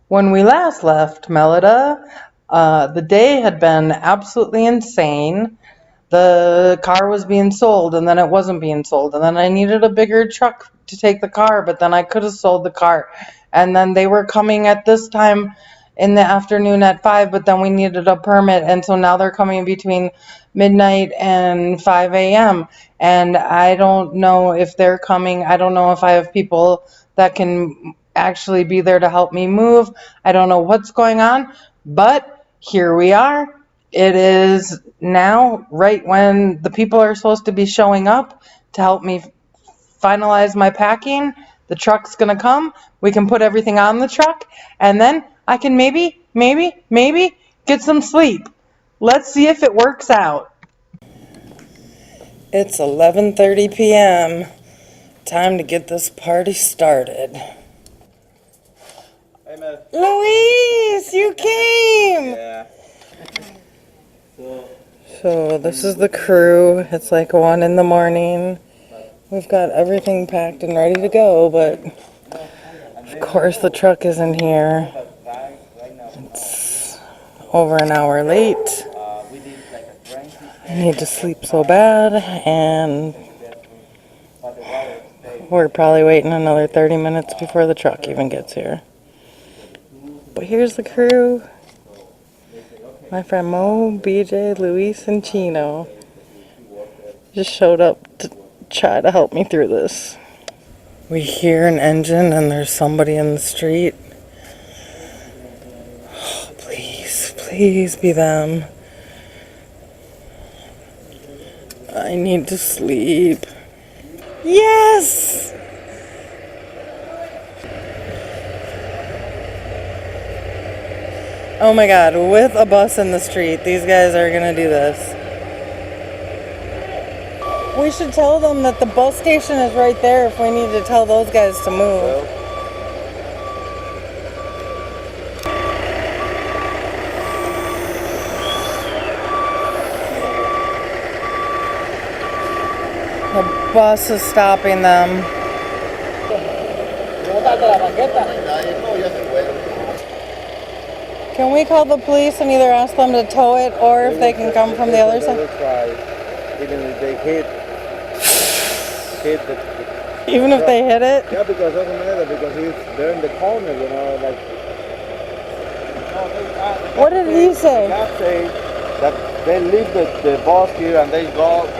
When we last left Melida, the day had been absolutely insane. The car was being sold, and then it wasn't being sold, and then I needed a bigger truck to take the car, but then I could have sold the car. And then they were coming at this time in the afternoon at 5, but then we needed a permit, and so now they're coming between midnight and 5 a.m. And I don't know if they're coming. I don't know if I have people that can actually be there to help me move. I don't know what's going on, but here we are. It is now right when the people are supposed to be showing up to help me finalize my packing. The truck's gonna come. We can put everything on the truck, and then I can maybe get some sleep. Let's see if it works out. It's 11:30 p.m. Time to get this party started. Hey, man. Luis, you came! Yeah. So this is the crew. It's like 1 in the morning. We've got everything packed and ready to go, but of course the truck isn't here. It's over an hour late. I need to sleep so bad, and we're probably waiting another 30 minutes before the truck even gets here. But here's the crew. My friend Mo, BJ, Luis, and Chino just showed up to try to help me through this. We hear an engine and there's somebody in the street. Oh, please be them. I need to sleep. Yes! Oh my god, with a bus in the street, these guys are gonna do this. We should tell them that the bus station is right there if we need to tell those guys to move. The bus is stopping them. Can we call the police and either ask them to tow it or if they can come from the other side? Even if they hit the Even if they hit it? yeah, because it doesn't matter, because they're in the corner, you know, like. What did he say? The guy say that they leave the bus here and they go to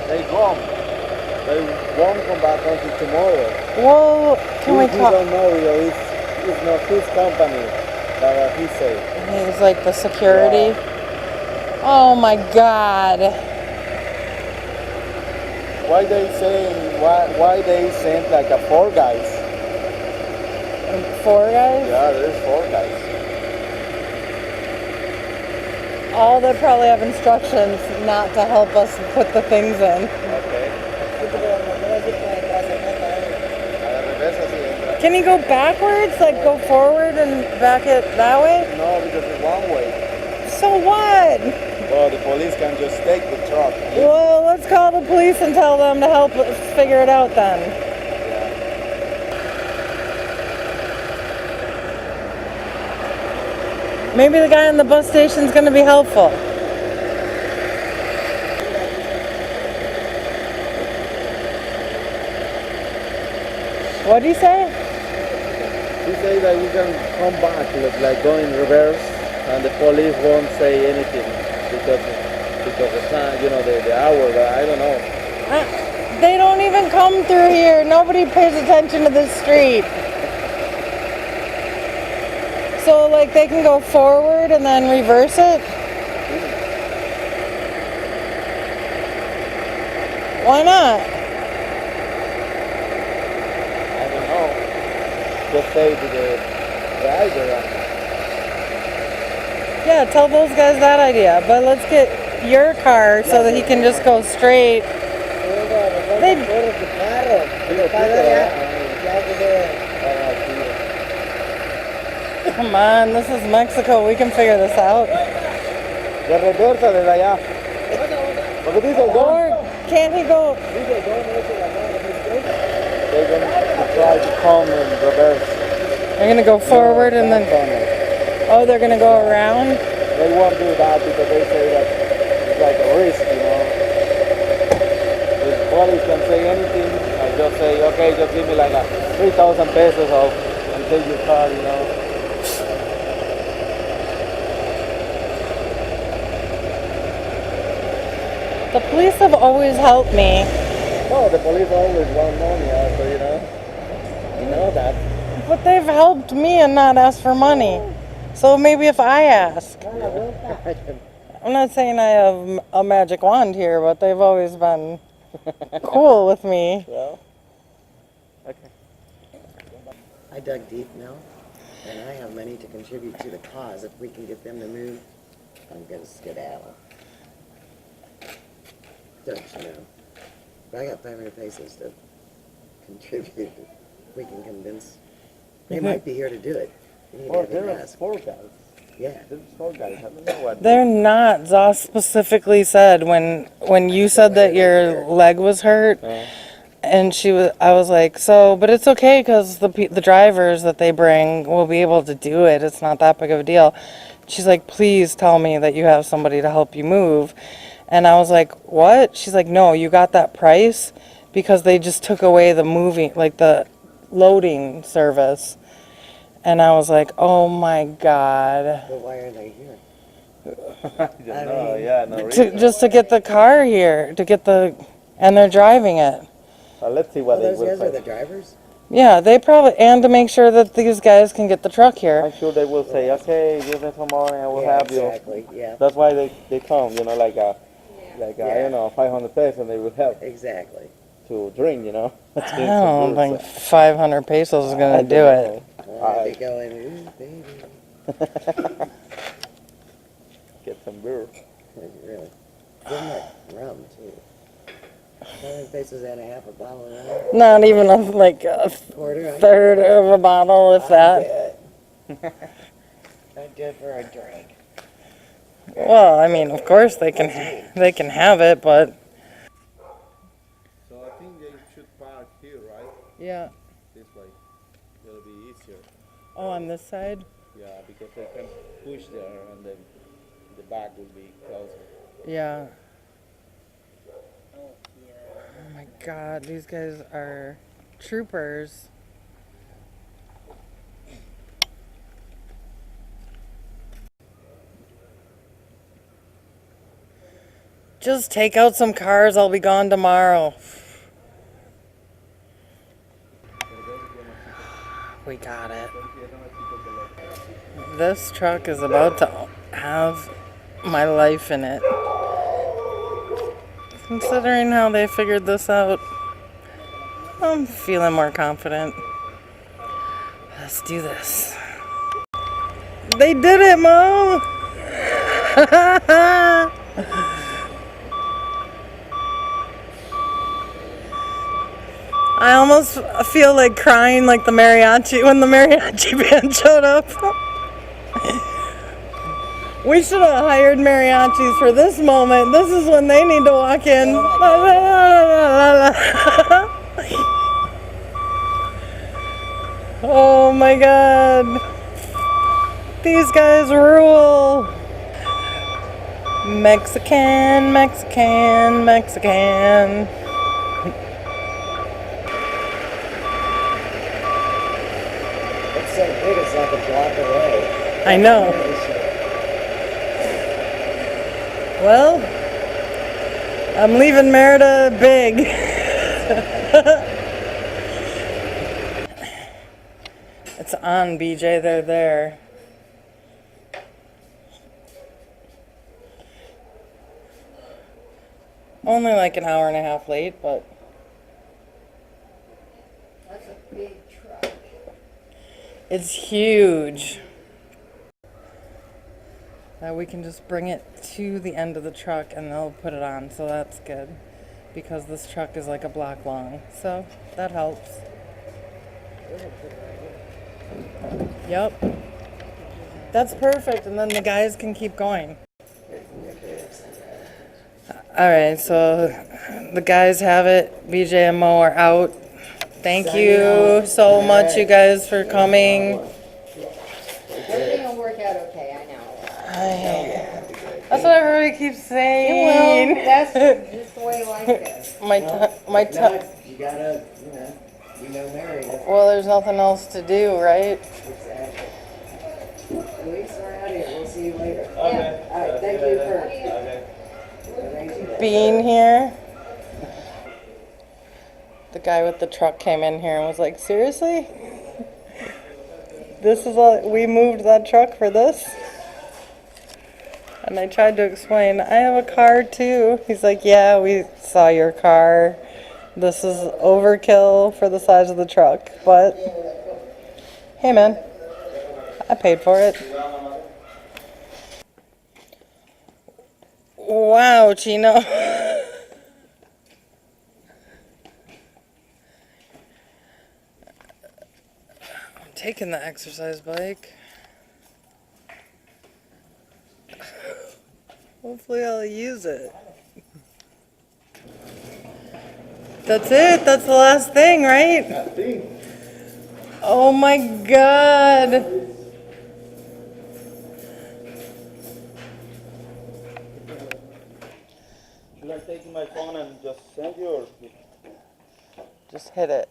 they gone. They won't come back until tomorrow. Well, can we He call? don't know, you know, it's not his company. That he said. He's like the security. Yeah. Oh my God. Why they sent like a 4 guys? 4 guys? Yeah, there's 4 guys. All they probably have instructions not to help us put the things in. Okay. Can he go backwards? Like go forward and back it that way? No, because it's one way. So what? Well, the police can just take the truck. Well, let's call the police and tell them to help us figure it out then. Maybe the guy in the bus station's going to be helpful. What'd he say? He said that we can come back, like go in reverse, and the police won't say anything because the time, you know, the hour. I don't know. They don't even come through here. Nobody pays attention to this street. So, like, they can go forward and then reverse it? Why not? I don't know. Just say to the driver. Yeah, tell those guys that idea. But let's get your car so that he can just go straight. Come on, this is Mexico. We can figure this out. De reversa desde allá. Porque dice Or can't he go? They're going to try to come in reverse. They're gonna go forward and then. Oh, they're gonna go around. They won't do that because they say that it's like a risk, you know. If police can say anything, I just say, okay, just give me like a 3,000 pesos of and take your car, you know. The police have always helped me. Oh, the police always want money, so you know that. But they've helped me and not asked for money. So maybe if I ask. I'm not saying I have a magic wand here, but they've always been cool with me. Well, okay. I dug deep now, and I have money to contribute to the cause. If we can get them to move, I'm gonna skedaddle. Don't you know? But I got 500 pesos to contribute. We can convince. They might be here to do it. We need to Oh, have them there are ask. 4 guys. Yeah. There's 4 guys. I don't know what. They're not. Zoss specifically said when you said that your leg was hurt, and I was like, so, but it's okay because the drivers that they bring will be able to do it. It's not that big of a deal. She's like, please tell me that you have somebody to help you move. And I was like, what? She's like, no, you got that price because they just took away the the loading service. And I was like, oh my God. But why are they here? I don't know. Yeah, no Just to get the car here, and they're driving it. let's see what they Those will guys are say. the drivers? Yeah, and to make sure that these guys can get the truck here. I'm sure they will say, okay, give me some money, I will Yeah, have you. exactly. Yeah, That's why they come, you know, like I don't know, 500 pesos, and they will help exactly. to drink, you know. I don't think 500 pesos is going to do it. Well, they go in, ooh, baby. Get some beer. Really. Give them that rum, too. 500 pesos and a half a bottle of rum. Not even a Quarter. third of a bottle, if that. I'd do it for a drink. Well, I mean, of course they can have it, but So I think they should park here, right? yeah. This way. It'll be easier. Oh, on this side? Yeah, because they can push there and then the back will be closer. Yeah. Oh my God, these guys are troopers. Just take out some cars, I'll be gone tomorrow. We got it. This truck is about to have my life in it. Considering how they figured this out, I'm feeling more confident. Let's do this. They did it, Mom! I almost feel like crying like the mariachi when the mariachi band showed up. We should have hired mariachis for this moment. This is when they need to walk in. Oh my God. These guys rule. Mexican, Mexican, Mexican. It's so big, it's like a block away. I know. Well, I'm leaving Merida big. It's on, BJ. They're there. Only like an hour and a half late, but That's a big truck. it's huge. That we can just bring it to the end of the truck and they'll put it on, so that's good. Because this truck is like a block long, so that helps. Yep. That's perfect, and then the guys can keep going. Alright, so the guys have it. BJ and Mo are out. Thank you so much, you guys, for coming. Everything will work out okay, I know. That's what everybody keeps saying. It will. That's just the way life is. My No, you gotta, you know, marry. Well, there's nothing else to do, right? Exactly. Luis, we're out of here. We'll see you later. Yeah. All right, thank you for arranging that. Being here. The guy with the truck came in here and was like, seriously? This is all, we moved that truck for this? And I tried to explain, I have a car too. He's like, yeah, we saw your car. This is overkill for the size of the truck. But, hey man, I paid for it. Wow, Chino. Taking the exercise bike. Hopefully I'll use it. That's it. That's the last thing, right? Oh my God. Should I take my phone and just send you, or? Just hit it.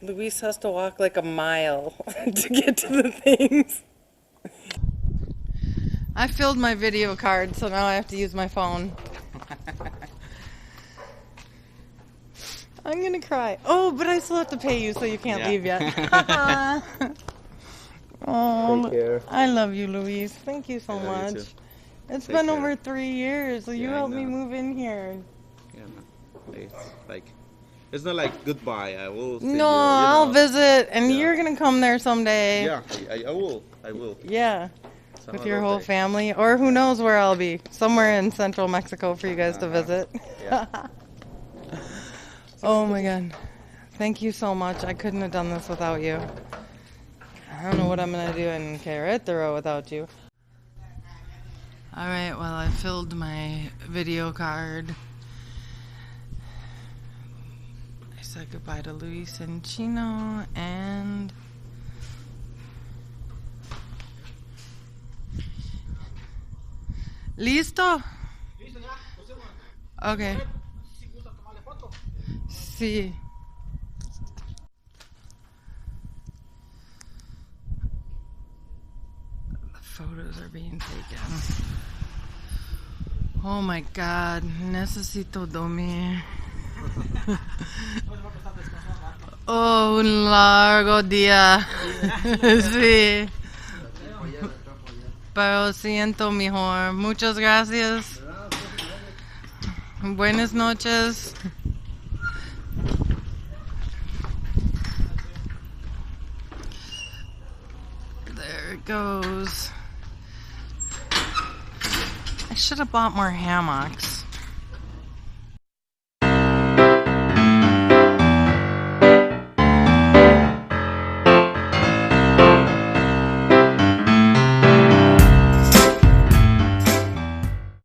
Luis has to walk like a mile to get to the things. I filled my video card, so now I have to use my phone. I'm gonna cry. Oh, but I still have to pay you, so you can't leave yet. Oh, Take care. I love you, Luis. Thank you so I love much. you too. It's Take been care. over 3 years, so you Yeah, I helped me know. move in here. Yeah, no. It's like, it's not like goodbye. I will see No, you, I'll visit, and Yeah. you're gonna come there someday. Yeah, I will. I will. Yeah, Some with your other whole day. family, or who knows where I'll be. Somewhere in central Mexico for you guys to visit. Yeah. Oh my God. Thank you so much. I couldn't have done this without you. I don't know what I'm gonna do in Queretaro without you. Alright, well, I filled my video card. I said goodbye to Luis and Chino, and Listo? Okay. Sí. The photos are being taken. Oh my God, necesito dormir. Oh, un largo día. Sí. Pero siento mejor. Muchas gracias. Buenas noches. There it goes. I should have bought more hammocks.